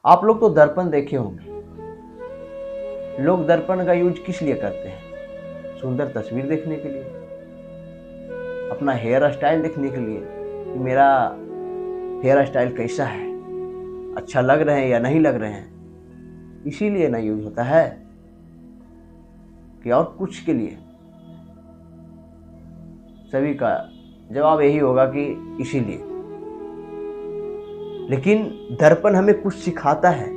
आप लोग तो दर्पण देखे होंगे। लोग दर्पण का यूज किस लिए करते हैं? सुंदर तस्वीर देखने के लिए, अपना हेयर स्टाइल देखने के लिए कि मेरा हेयर स्टाइल कैसा है, अच्छा लग रहे हैं या नहीं लग रहे हैं, इसीलिए ना यूज होता है कि और कुछ के लिए। सभी का जवाब यही होगा कि इसीलिए। लेकिन दर्पण हमें कुछ सिखाता है,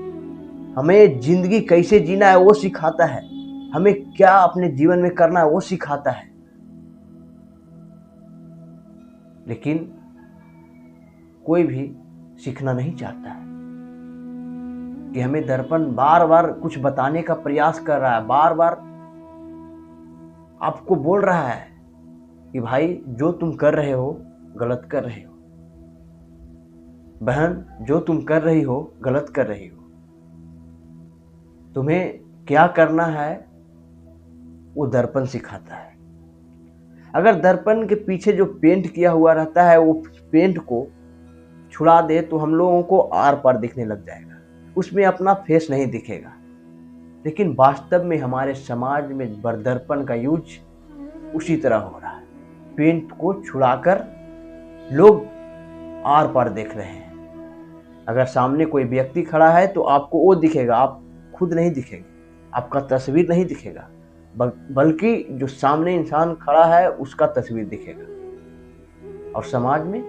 हमें जिंदगी कैसे जीना है वो सिखाता है, हमें क्या अपने जीवन में करना है वो सिखाता है। लेकिन कोई भी सीखना नहीं चाहता है कि हमें दर्पण बार बार कुछ बताने का प्रयास कर रहा है, बार बार आपको बोल रहा है कि भाई जो तुम कर रहे हो गलत कर रहे हो, बहन जो तुम कर रही हो गलत कर रही हो, तुम्हें क्या करना है वो दर्पण सिखाता है। अगर दर्पण के पीछे जो पेंट किया हुआ रहता है वो पेंट को छुड़ा दे तो हम लोगों को आर पार दिखने लग जाएगा, उसमें अपना फेस नहीं दिखेगा। लेकिन वास्तव में हमारे समाज में दर्पण का यूज उसी तरह हो रहा है। पेंट को छुड़ाकर लोग आर पार देख रहे हैं। अगर सामने कोई व्यक्ति खड़ा है तो आपको वो दिखेगा, आप खुद नहीं दिखेंगे, आपका तस्वीर नहीं दिखेगा, बल्कि जो सामने इंसान खड़ा है उसका तस्वीर दिखेगा। और समाज में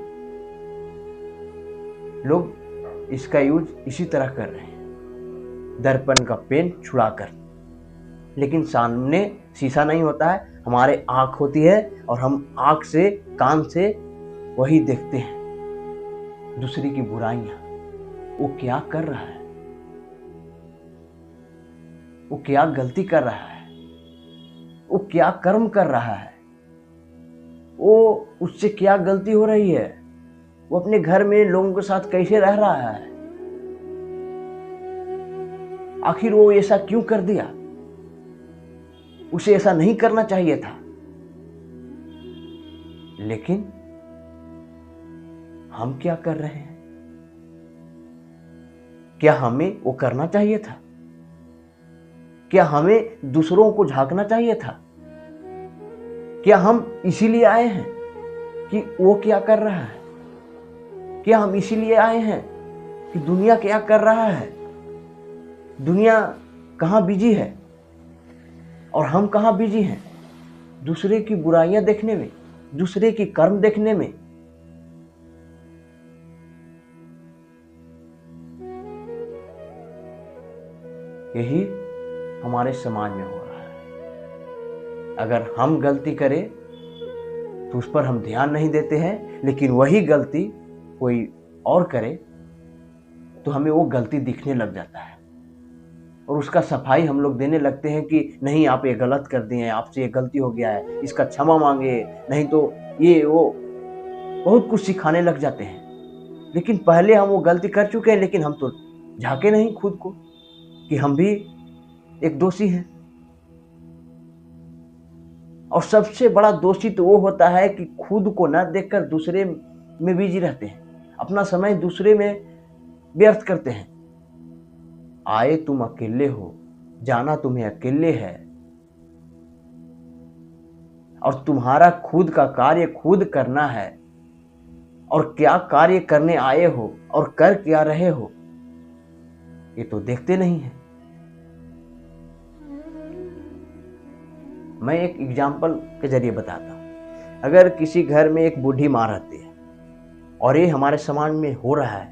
लोग इसका यूज इसी तरह कर रहे हैं, दर्पण का पेंट छुड़ाकर। लेकिन सामने शीशा नहीं होता है, हमारे आंख होती है और हम आंख से कान से वही देखते हैं दूसरे की बुराइयां। वो क्या कर रहा है, वो क्या गलती कर रहा है, वो क्या कर्म कर रहा है, वो उससे क्या गलती हो रही है, वो अपने घर में लोगों के साथ कैसे रह रहा है, आखिर वो ऐसा क्यों कर दिया, उसे ऐसा नहीं करना चाहिए था। लेकिन हम क्या कर रहे हैं? क्या हमें वो करना चाहिए था? क्या हमें दूसरों को झांकना चाहिए था? क्या हम इसीलिए आए हैं कि वो क्या कर रहा है? क्या हम इसीलिए आए हैं कि दुनिया क्या कर रहा है, दुनिया कहाँ बिजी है और हम कहाँ बिजी हैं? दूसरे की बुराइयां देखने में, दूसरे की कर्म देखने में। यही हमारे समाज में हो रहा है। अगर हम गलती करें तो उस पर हम ध्यान नहीं देते हैं, लेकिन वही गलती कोई और करे तो हमें वो गलती दिखने लग जाता है और उसका सफाई हम लोग देने लगते हैं कि नहीं आप ये गलत कर दिए हैं, आपसे ये गलती हो गया है, इसका क्षमा मांगे, नहीं तो ये वो बहुत कुछ सिखाने लग जाते हैं। लेकिन पहले हम वो गलती कर चुके हैं, लेकिन हम तो झांके नहीं खुद को कि हम भी एक दोषी हैं। और सबसे बड़ा दोषी तो वो होता है कि खुद को न देखकर दूसरे में बिजी रहते हैं, अपना समय दूसरे में व्यर्थ करते हैं। आए तुम अकेले हो, जाना तुम्हें अकेले है, और तुम्हारा खुद का कार्य खुद करना है। और क्या कार्य करने आए हो और कर क्या रहे हो ये तो देखते नहीं है। मैं एक एग्जाम्पल के जरिए बताता हूं। अगर किसी घर में एक बूढ़ी माँ रहती है और ये हमारे समाज में हो रहा है,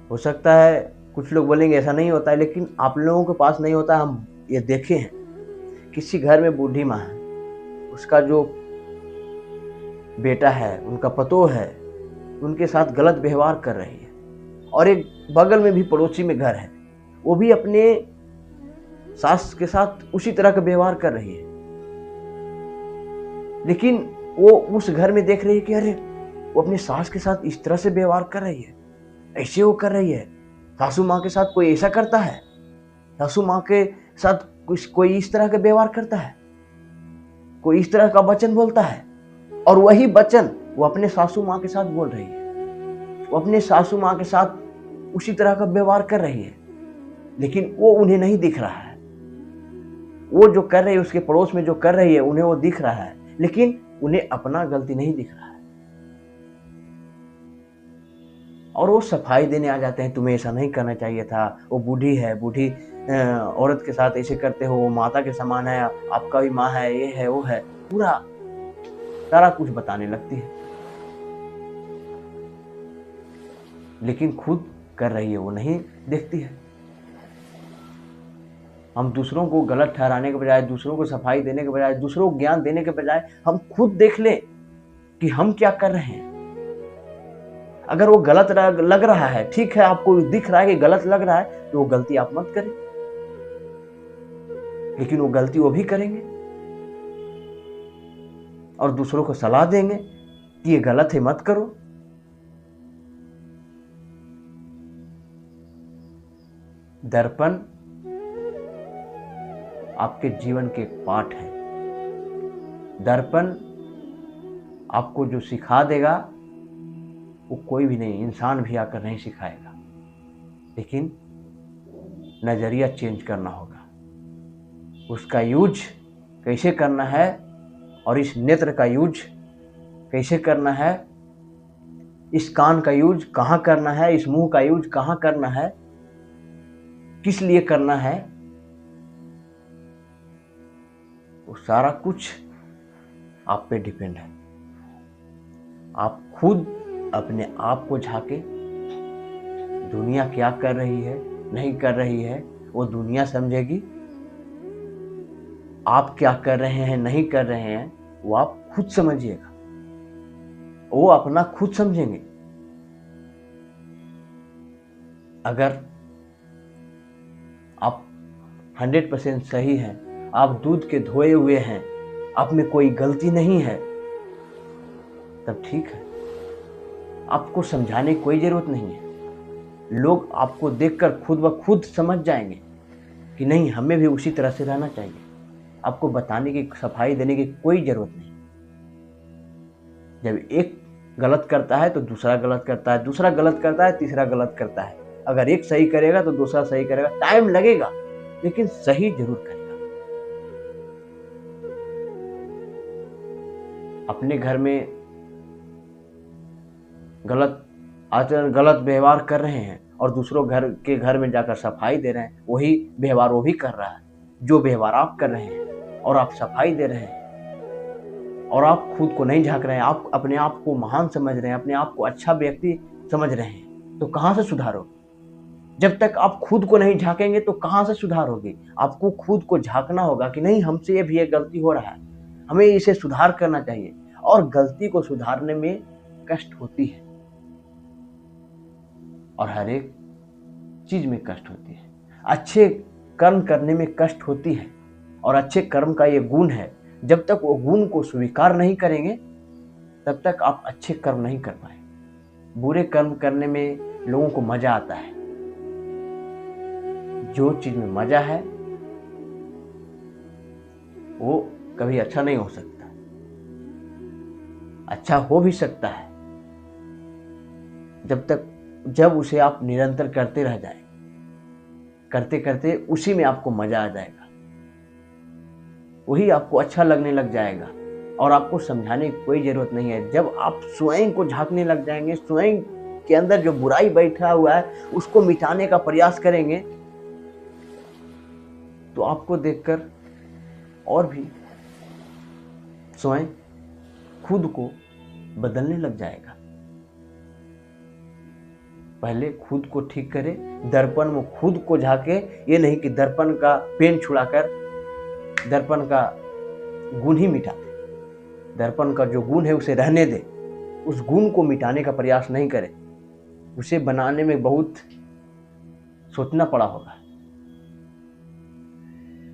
हो सकता है कुछ लोग बोलेंगे ऐसा नहीं होता है, लेकिन आप लोगों के पास नहीं होता, हम ये देखे हैं। किसी घर में बूढ़ी माँ है, उसका जो बेटा है, उनका पतोह है, उनके साथ गलत व्यवहार कर रही है। और एक बगल में भी पड़ोसी में घर है, वो भी अपने सास के साथ उसी तरह का व्यवहार कर रही है। लेकिन वो उस घर में देख रही है कि अरे वो अपनी सास के साथ इस तरह से व्यवहार कर रही है, ऐसे वो कर रही है। सासू माँ के साथ कोई ऐसा करता है, सासू माँ के साथ कोई इस तरह का व्यवहार करता है, कोई इस तरह का वचन बोलता है। और वही वचन वो अपने सासू माँ के साथ बोल रही है, वो अपने सासू माँ के साथ उसी तरह का व्यवहार कर रही है, लेकिन वो उन्हें नहीं दिख रहा है। वो जो कर रही है, उसके पड़ोस में जो कर रही है, उन्हें वो दिख रहा है, लेकिन उन्हें अपना गलती नहीं दिख रहा है। और वो सफाई देने आ जाते हैं, तुम्हें ऐसा नहीं करना चाहिए था, वो बूढ़ी है, बूढ़ी औरत के साथ ऐसे करते हो, वो माता के समान है, आपका भी माँ है, ये है वो है, पूरा सारा कुछ बताने लगती है। लेकिन खुद कर रही है वो नहीं देखती है। हम दूसरों को गलत ठहराने के बजाय, दूसरों को सफाई देने के बजाय, दूसरों को ज्ञान देने के बजाय हम खुद देख लें कि हम क्या कर रहे हैं। अगर वो गलत लग रहा है, ठीक है, आपको दिख रहा है कि गलत लग रहा है, तो वो गलती आप मत करें, लेकिन वो गलती वो भी करेंगे और दूसरों को सलाह देंगे कि ये गलत है, मत करो। दर्पण आपके जीवन के एक पाठ है। दर्पण आपको जो सिखा देगा वो कोई भी नहीं, इंसान भी आकर नहीं सिखाएगा, लेकिन नजरिया चेंज करना होगा। उसका यूज कैसे करना है और इस नेत्र का यूज कैसे करना है, इस कान का यूज कहाँ करना है, इस मुंह का यूज कहाँ करना है, किस लिए करना है, वो सारा कुछ आप पे डिपेंड है। आप खुद अपने आप को झांके, दुनिया क्या कर रही है, नहीं कर रही है, वो दुनिया समझेगी। आप क्या कर रहे हैं, नहीं कर रहे हैं, वो आप खुद समझिएगा, वो अपना खुद समझेंगे। अगर आप 100% सही हैं, आप दूध के धोए हुए हैं, आप में कोई गलती नहीं है, तब ठीक है, आपको समझाने की कोई जरूरत नहीं है। लोग आपको देखकर खुद ब खुद समझ जाएंगे कि नहीं, हमें भी उसी तरह से रहना चाहिए। आपको बताने की, सफाई देने की कोई जरूरत नहीं। जब एक गलत करता है तो दूसरा गलत करता है, दूसरा गलत करता है, तीसरा गलत करता है। अगर एक सही करेगा तो दूसरा सही करेगा, टाइम लगेगा, लेकिन सही जरूर करेगा। अपने घर में गलत आचरण, गलत व्यवहार कर रहे हैं और दूसरों घर में जाकर सफाई दे रहे हैं, वही व्यवहार वो भी कर रहा है जो व्यवहार आप कर रहे हैं, और आप सफाई दे रहे हैं और आप खुद को नहीं झांक रहे हैं, आप अपने आप को महान समझ रहे हैं, अपने आप को अच्छा व्यक्ति समझ रहे हैं, तो कहां से सुधारोगे? जब तक आप खुद को नहीं झांकेंगे तो कहां से सुधार होगी? आपको खुद को झांकना होगा कि नहीं, हमसे ये भी एक गलती हो रहा है, हमें इसे सुधार करना चाहिए। और गलती को सुधारने में कष्ट होती है, और हर एक चीज में कष्ट होती है। अच्छे कर्म करने में कष्ट होती है, और अच्छे कर्म का ये गुण है, जब तक वो गुण को स्वीकार नहीं करेंगे तब तक आप अच्छे कर्म नहीं कर पाए। बुरे कर्म करने में लोगों को मजा आता है। जो चीज में मजा है वो कभी अच्छा नहीं हो सकता। अच्छा हो भी सकता है जब उसे आप निरंतर करते रह जाए, करते करते उसी में आपको मजा आ जाएगा, वही आपको अच्छा लगने लग जाएगा, और आपको समझाने की कोई जरूरत नहीं है। जब आप स्वयं को झांकने लग जाएंगे, स्वयं के अंदर जो बुराई बैठा हुआ है उसको मिटाने का प्रयास करेंगे, तो आपको देखकर और भी स्वयं खुद को बदलने लग जाएगा। पहले खुद को ठीक करें, दर्पण में खुद को झांके। ये नहीं कि दर्पण का पेन छुड़ाकर दर्पण का गुण ही मिटा दे। दर्पण का जो गुण है उसे रहने दे, उस गुण को मिटाने का प्रयास नहीं करे। उसे बनाने में बहुत सोचना पड़ा होगा।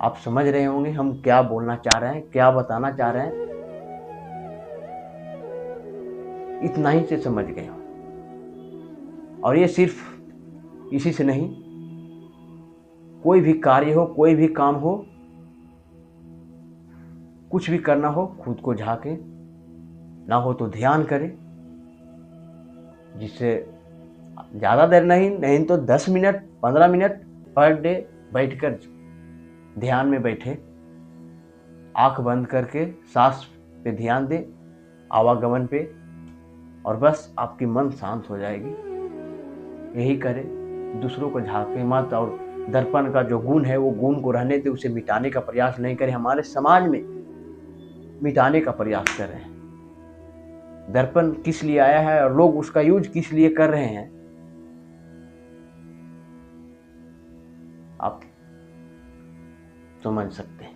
आप समझ रहे होंगे हम क्या बोलना चाह रहे हैं, क्या बताना चाह रहे हैं। इतना ही से समझ गए हो। और ये सिर्फ इसी से नहीं, कोई भी कार्य हो, कोई भी काम हो, कुछ भी करना हो, खुद को झांके, ना हो तो ध्यान करें, जिससे आप ज़्यादा देर नहीं तो 10 मिनट 15 मिनट पर डे बैठकर ध्यान में बैठे, आंख बंद करके सांस पे ध्यान दें, आवागमन पे, और बस आपकी मन शांत हो जाएगी। यही करें, दूसरों को झांके मत, और दर्पण का जो गुण है वो गुण को रहने दे, उसे मिटाने का प्रयास नहीं करें, हमारे समाज में मिटाने का प्रयास कर रहे हैं। दर्पण किस लिए आया है और लोग उसका यूज किस लिए कर रहे हैं, आप समझ सकते हैं।